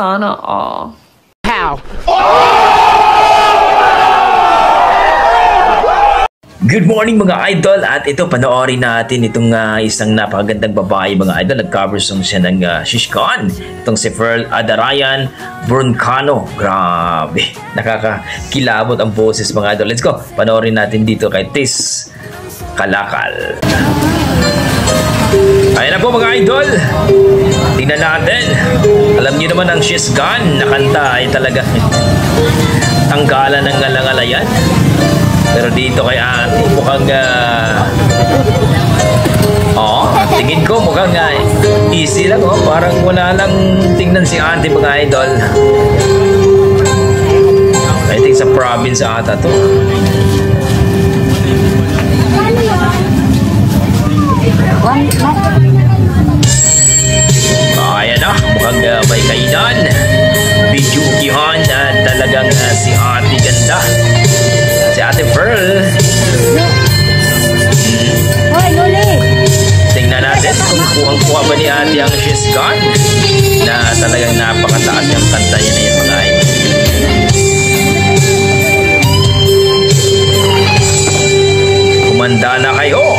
Sana all. How? Good morning mga idol, at ito panoorin natin itong isang napakagandang babae mga idol. Nag-cover song siya ng Shishkan, itong si Ferl Adarayan Broncano. Grabe, nakakakilabot ang boses mga idol. Let's go, panoorin natin dito kay Tis Kalakal. Ayan na po mga idol, tingnan natin. Alam niyo naman ang Shishkan na kanta ay talaga tanggalan ng ngalangalayan. Pero dito kay ate, mukhang tingin ko mukhang easy lang, parang wala lang tingnan si ate mga idol. I think sa province ata to. Ayan na, mukhang may kainan, bidyukihan at talagang si ate ganda. Si Ate Ferl. Tingnan natin kung kuhang-kuha ba ni ate ang Shishkan na talagang napakataas yung kanta niya na yung mga idol. Kumanda na kayo. Oh.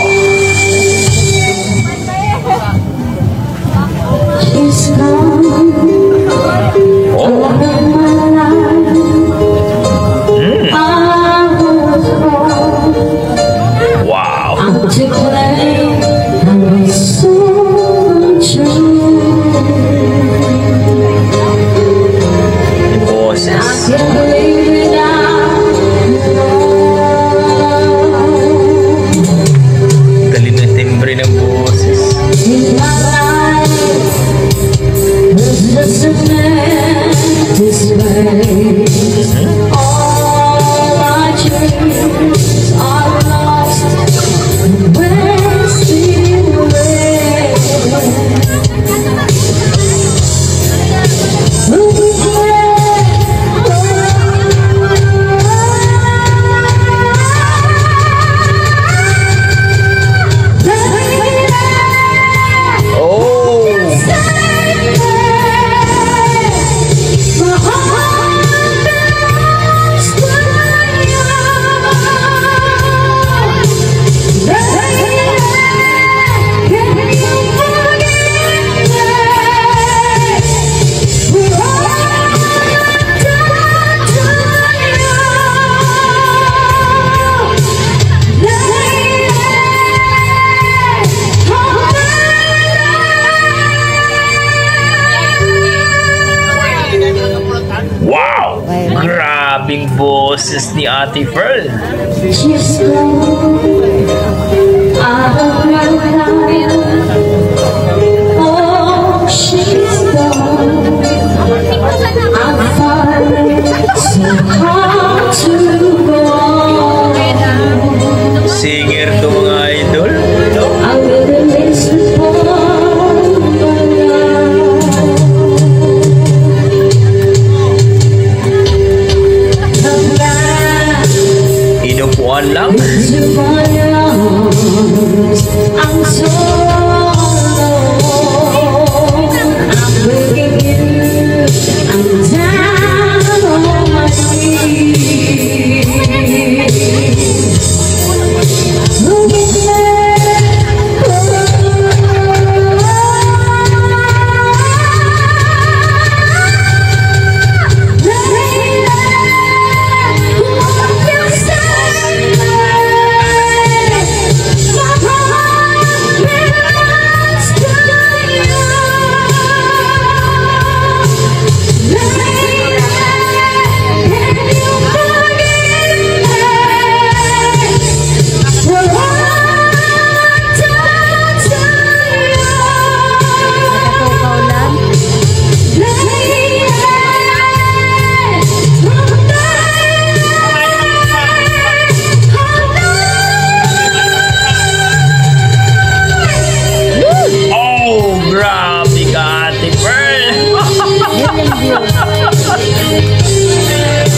Grabing boses ni Ate Ferl. Singer to mga idol. Inupuan lang.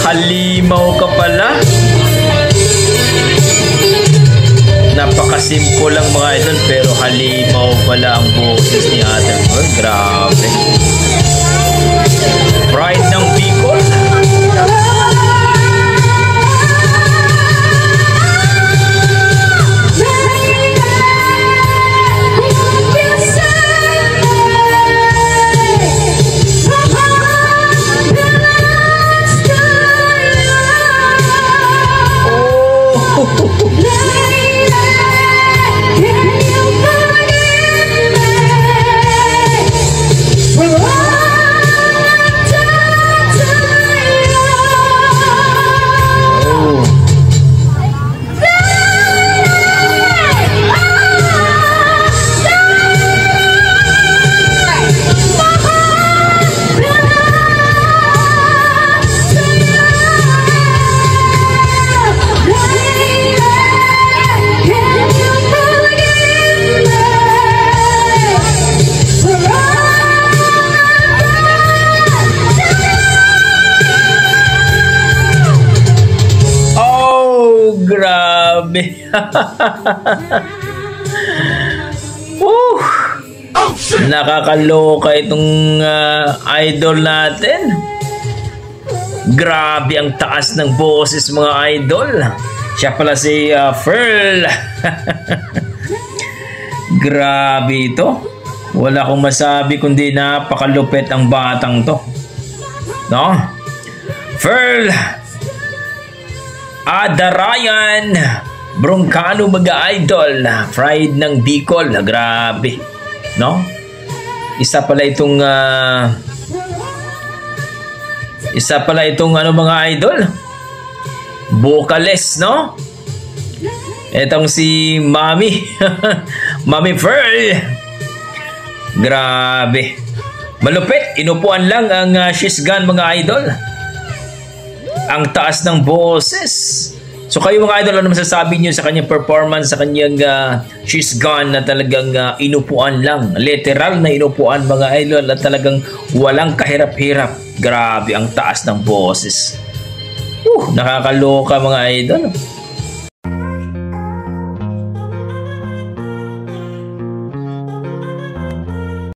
Halimaw ka pala. Napakasimple lang mga idol, pero halimaw pala ang boses ni Ate Ferl. Grabe. Pride ng Bicol. Grabe. Nakakaloka itong idol natin. Grabe ang taas ng boses mga idol. Siya pala si Ferl. Grabe ito. Wala akong masabi kundi napakalupit ang batang to. No? Ferl Adarayan Broncano mga idol, Pride ng Bicol. Grabe, no? Isa pala itong ano mga idol, vocalist, no? Etong si Mami Mami Ferl. Grabe, malupit. Inupuan lang ang she's gone mga idol. Ang taas ng boses. So kayo mga idol, ano masasabi niyo sa kanyang performance, sa kanyang she's gone na talagang inupuan lang. Literal na inupuan mga idol at talagang walang kahirap-hirap. Grabe ang taas ng boses. Nakakaloka mga idol.